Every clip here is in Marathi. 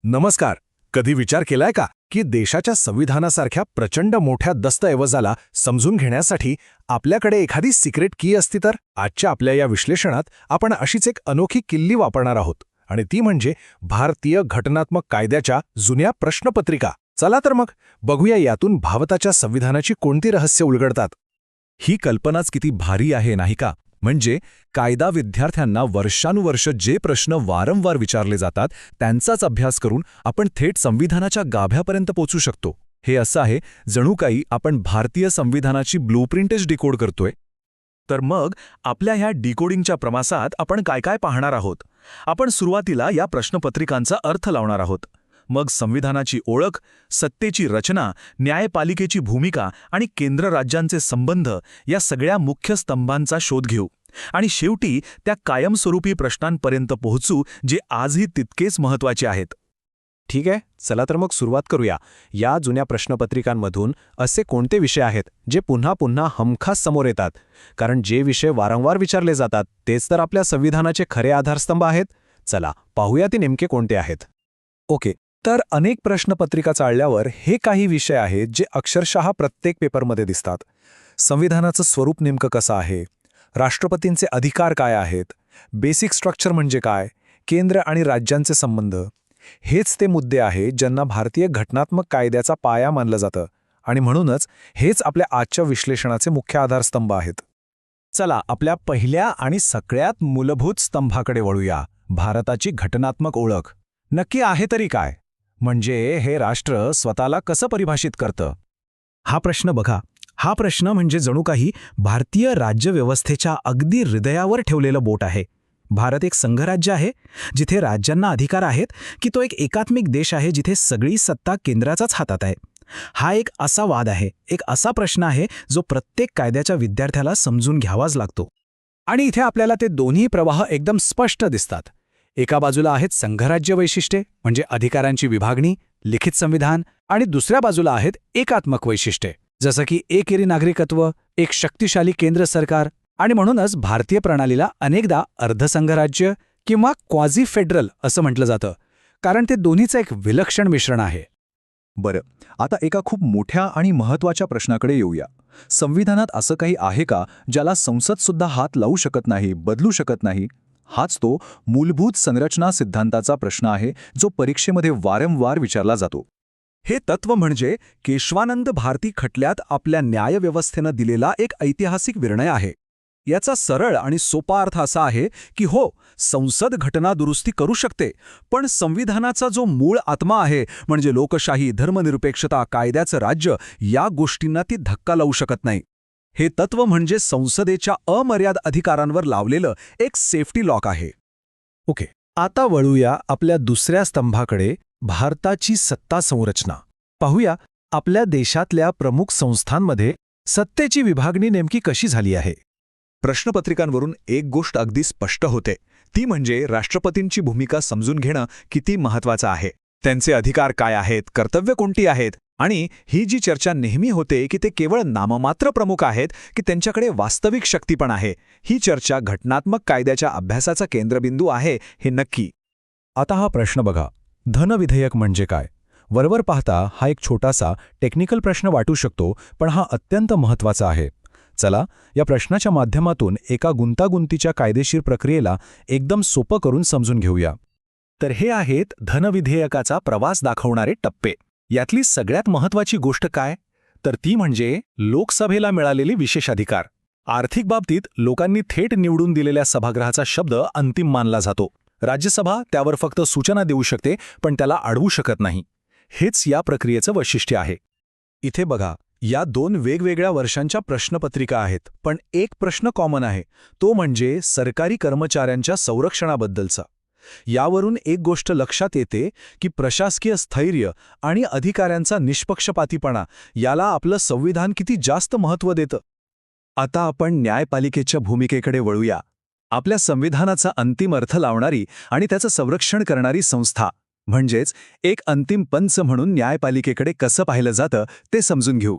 नमस्कार. कधी विचार केलाय का की देशाच्या संविधानासारख्या प्रचंड मोठ्या दस्तऐवजाला समजून घेण्यासाठी आपल्याकडे एखादी सिक्रेट की असती तर? आजच्या आपल्या या विश्लेषणात आपण अशीच एक अनोखी किल्ली वापरणार आहोत आणि ती म्हणजे भारतीय घटनात्मक कायद्याच्या जुन्या प्रश्नपत्रिका. चला तर मग बघूया यातून भारताच्या संविधानाची कोणती रहस्य उलगडतात. ही कल्पनाच किती भारी आहे नाही का? म्हणजे कायदा विद्यार्थ्यांना वर्षानुवर्ष जे प्रश्न वारंवार विचारले जातात त्यांचाच अभ्यास करून आपण थेट संविधानाच्या गाभ्यापर्यंत पोचू शकतो. हे असं आहे जणू काही आपण भारतीय संविधानाची ब्लूप्रिंटच डिकोड करतोय. तर मग आपल्या ह्या डिकोडिंगच्या प्रवासात आपण काय काय पाहणार आहोत? आपण सुरुवातीला या प्रश्नपत्रिकांचा अर्थ लावणार आहोत. मग संविधानाची ओळख, सत्तेची रचना, न्यायपालिकेची भूमिका आणि केंद्र राज्यांचे संबंध या सगळ्या मुख्य स्तंभांचा शोध घेऊ आणि शेवटी त्या कायमस्वरूपी प्रश्नांपर्यंत पोहोचू जे आजही तितकेच महत्त्वाचे आहेत. ठीक आहे, चला तर मग सुरुवात करूया. या जुन्या प्रश्नपत्रिकांमधून असे कोणते विषय आहेत जे पुन्हा पुन्हा हमखास समोर येतात? कारण जे विषय वारंवार विचारले जातात तेच तर आपल्या संविधानाचे खरे आधारस्तंभ आहेत. चला पाहूया ते नेमके कोणते आहेत. ओके, तर अनेक प्रश्नपत्रिका चाळल्यावर हे काही विषय आहेत जे अक्षरशः प्रत्येक पेपरमध्ये दिसतात. संविधानाचं स्वरूप नेमकं कसं आहे, राष्ट्रपतींचे अधिकार काय आहेत, बेसिक स्ट्रक्चर म्हणजे काय, केंद्र आणि राज्यांचे संबंध. हेच ते मुद्दे आहेत ज्यांना भारतीय घटनात्मक कायद्याचा पाया मानलं जातं आणि म्हणूनच हेच आपल्या आजच्या विश्लेषणाचे मुख्य आधारस्तंभ आहेत. चला आपल्या पहिल्या आणि सगळ्यात मूलभूत स्तंभाकडे वळूया. भारताची घटनात्मक ओळख नक्की आहे तरी काय? म्हणजे हे राष्ट्र स्वतःला कसं परिभाषित करतं? हा प्रश्न बघा. हा प्रश्न म्हणजे जणू काही भारतीय राज्यव्यवस्थेच्या अगदी हृदयावर ठेवलेलं बोट आहे. भारत एक संघराज्य आहे जिथे राज्यांना अधिकार आहेत, की तो एक एकात्मिक देश आहे जिथे सगळी सत्ता केंद्राचाच हातात आहे? हा एक असा वाद आहे, एक असा प्रश्न आहे जो प्रत्येक कायद्याच्या विद्यार्थ्याला समजून घ्यावाच लागतो. आणि इथे आपल्याला ते दोन्ही प्रवाह एकदम स्पष्ट दिसतात. एका बाजूला आहेत संघराज्य वैशिष्ट्ये म्हणजे अधिकारांची विभागणी, लिखित संविधान, आणि दुसऱ्या बाजूला आहेत एकात्मक वैशिष्ट्ये जसं की एकेरी नागरिकत्व, एक शक्तिशाली केंद्र सरकार. आणि म्हणूनच भारतीय प्रणालीला अनेकदा अर्धसंघराज्य किंवा क्वाझी फेडरल असं म्हटलं जातं, कारण ते दोन्हीचं एक विलक्षण मिश्रण आहे. बरं, आता एका खूप मोठ्या आणि महत्त्वाच्या प्रश्नाकडे येऊया. संविधानात असं काही आहे का ज्याला संसदसुद्धा हात लावू शकत नाही, बदलू शकत नाही? हाच तो मूलभूत संरचना सिद्धांताचा प्रश्न आहे जो परीक्षेमध्ये वारंवार विचारला जातो. हे तत्व म्हणजे केशवानंद भारती खटल्यात आपल्या न्यायव्यवस्थेनं दिलेला एक ऐतिहासिक निर्णय आहे. याचा सरळ आणि सोपा अर्थ असा आहे की हो, संसद घटना दुरुस्ती करू शकते, पण संविधानाचा जो मूळ आत्मा आहे म्हणजे लोकशाही, धर्मनिरपेक्षता, कायद्याचं राज्य, या गोष्टींना ती धक्का लावू शकत नाही. हे तत्व म्हणजे संसदेच्या अमर्याद अधिकारांवर लावलेलं एक सेफ्टी लॉक आहे. ओके, आता वळूया आपल्या दुसऱ्या स्तंभाकडे, भारताची सत्ता संरचना. पाहूया आपल्या देशातल्या प्रमुख संस्थांमध्ये सत्तेची विभागणी नेमकी कशी झाली आहे. प्रश्नपत्रिकांवरून एक गोष्ट अगदी स्पष्ट होते, ती म्हणजे राष्ट्रपतींची भूमिका समजून घेणं किती महत्त्वाचं आहे. त्यांचे अधिकार काय आहेत, कर्तव्य कोणती आहेत, आणि ही जी चर्चा नेहमी होते की ते केवळ नाममात्र प्रमुख आहेत की त्यांच्याकडे वास्तविक शक्ती पण आहे, ही चर्चा घटनात्मक कायद्याच्या अभ्यासाचा केंद्रबिंदू आहे हे नक्की. आता हा प्रश्न बघा, धनविधेयक म्हणजे काय? वरवर पाहता हा एक छोटासा टेक्निकल प्रश्न वाटू शकतो, पण हा अत्यंत महत्त्वाचा आहे. चला या प्रश्नाच्या माध्यमातून एका गुंतागुंतीच्या कायदेशीर प्रक्रियेला एकदम सोपं करून समजून घेऊया. तर हे आहेत धनविधेयकाचा प्रवास दाखवणारे टप्पे. यातली सगळ्यात महत्त्वाची गोष्ट काय, तर ती म्हणजे लोकसभेला मिळालेली विशेषाधिकार. आर्थिक बाबतीत लोकांनी थेट निवडून दिलेल्या सभागृहाचा शब्द अंतिम मानला जातो. राज्यसभा त्यावर फक्त सूचना देऊ शकते, पण त्याला अडवू शकत नाही. हेच या प्रक्रियेचं वैशिष्ट्य आहे. इथे बघा, या दोन वेगवेगळ्या वर्षांच्या प्रश्नपत्रिका आहेत, पण एक प्रश्न कॉमन आहे, तो म्हणजे सरकारी कर्मचाऱ्यांच्या संरक्षणाबद्दलचा. यावरून एक गोष्ट लक्षात येते की प्रशासकीय स्थैर्य आणि अधिकाऱ्यांचा निष्पक्षपातीपणा याला आपलं संविधान किती जास्त महत्त्व देतं. आता आपण न्यायपालिकेच्या भूमिकेकडे वळूया. आपल्या संविधानाचा अंतिम अर्थ लावणारी आणि त्याचं संरक्षण करणारी संस्था म्हणजेच एक अंतिम पंच म्हणून न्यायपालिकेकडे कसं पाहिलं जातं ते समजून घेऊ.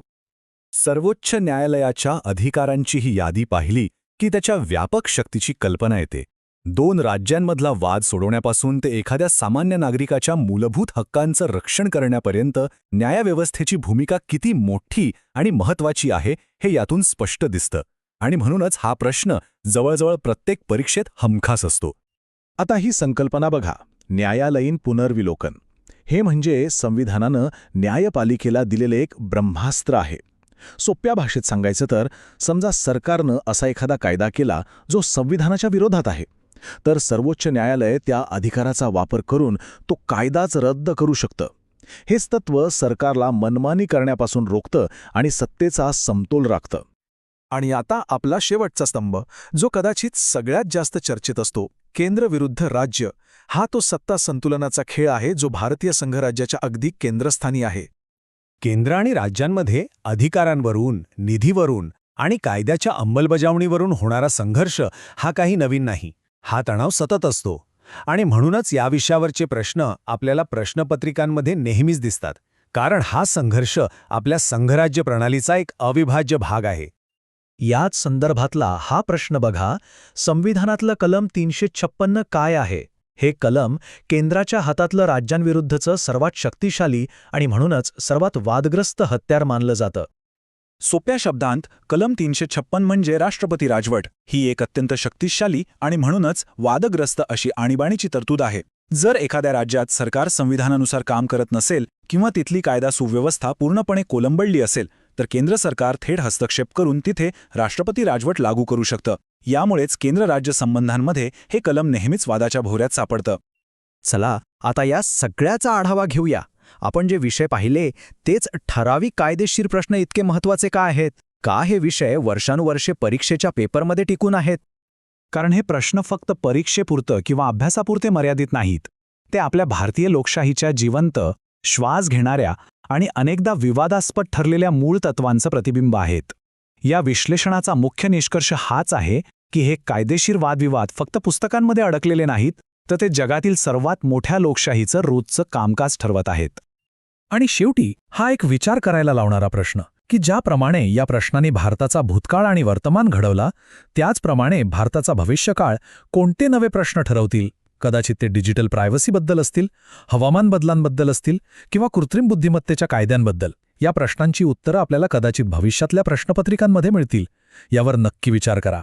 सर्वोच्च न्यायालयाच्या अधिकारांची ही यादी पाहिली की त्याच्या व्यापक शक्तीची कल्पना येते. 2 राज्यांमधला वाद सोडवण्यापासून ते एखाद्या सामान्य नागरिकाच्या मूलभूत हक्कांचं रक्षण करण्यापर्यंत न्यायव्यवस्थेची भूमिका किती मोठी आणि महत्त्वाची आहे हे यातून स्पष्ट दिसतं. आणि म्हणूनच हा प्रश्न जवळजवळ प्रत्येक परीक्षेत हमखास असतो. आता ही संकल्पना बघा, न्यायालयीन पुनर्विलोकन. हे म्हणजे संविधानानं न्यायपालिकेला दिलेले एक ब्रह्मास्त्र आहे. सोप्या भाषेत सांगायचं तर, समजा सरकारनं असा एखादा कायदा केला जो संविधानाच्या विरोधात आहे, तर सर्वोच्च न्यायालय त्या अधिकाराचा वापर करून तो कायदाच रद्द करू शकतं. हेच तत्त्व सरकारला मनमानी करण्यापासून रोखतं आणि सत्तेचा समतोल राखतं. आणि आता आपला शेवटचा स्तंभ, जो कदाचित सगळ्यात जास्त चर्चेत असतो, केंद्र विरुद्ध राज्य. हा तो सत्ता संतुलनाचा खेळ आहे जो भारतीय संघराज्याच्या अगदी केंद्रस्थानी आहे. केंद्र आणि राज्यांमध्ये अधिकारांवरून, निधीवरून आणि कायद्याच्या अंमलबजावणीवरून होणारा संघर्ष हा काही नवीन नाही. हा तणाव सतत असतो आणि म्हणूनच या विषयावरचे प्रश्न आपल्याला प्रश्नपत्रिकांमध्ये नेहमीच दिसतात, कारण हा संघर्ष आपल्या संघराज्य प्रणालीचा एक अविभाज्य भाग आहे. याच संदर्भातला हा प्रश्न बघा, संविधानातलं कलम 356 काय आहे? हे कलम केंद्राच्या हातातलं राज्यांविरुद्धचं सर्वात शक्तिशाली आणि म्हणूनच सर्वात वादग्रस्त हत्यार मानलं जातं. सोप्या शब्दांत कलम 356 म्हणजे राष्ट्रपती राजवट. ही एक अत्यंत शक्तिशाली आणि म्हणूनच वादग्रस्त अशी आणीबाणीची तरतूद आहे. जर एखाद्या राज्यात सरकार संविधानानुसार काम करत नसेल किंवा तिथली कायदा सुव्यवस्था पूर्णपणे कोलंबडली असेल, तर केंद्र सरकार थेट हस्तक्षेप करून तिथे राष्ट्रपती राजवट लागू करू शकतं. यामुळेच केंद्र-राज्य संबंधांमध्ये हे कलम नेहमीच वादाच्या भोवऱ्यात सापडतं. चला आता या सगळ्याचा आढावा घेऊया. आपण जे विषय पाहिले तेच ठराविक कायदेशीर प्रश्न इतके महत्त्वाचे का आहेत? का हे विषय वर्षानुवर्षे परीक्षेच्या पेपरमध्ये टिकून आहेत? कारण हे प्रश्न फक्त परीक्षेपुरतं किंवा अभ्यासापुरते मर्यादित नाहीत. ते आपल्या भारतीय लोकशाहीच्या जिवंत, श्वास घेणाऱ्या आणि अनेकदा विवादास्पद ठरलेल्या मूळ तत्वांचं प्रतिबिंब आहेत. या विश्लेषणाचा मुख्य निष्कर्ष हाच आहे की हे कायदेशीर वादविवाद फक्त पुस्तकांमध्ये अडकलेले नाहीत, तर ते जगातील सर्वात मोठ्या लोकशाहीचं रोजचं कामकाज ठरवत आहेत. आणि शेवटी हा एक विचार करायला लावणारा प्रश्न की ज्याप्रमाणे या प्रश्नांनी भारताचा भूतकाळ आणि वर्तमान घडवला, त्याचप्रमाणे भारताचा भविष्यकाळ कोणते नवे प्रश्न ठरवतील? कदाचित ते डिजिटल प्रायव्हसीबद्दल असतील, हवामान बदलांबद्दल असतील किंवा कृत्रिम बुद्धिमत्तेच्या कायद्यांबद्दल. या प्रश्नांची उत्तरं आपल्याला कदाचित भविष्यातल्या प्रश्नपत्रिकांमध्ये मिळतील. यावर नक्की विचार करा.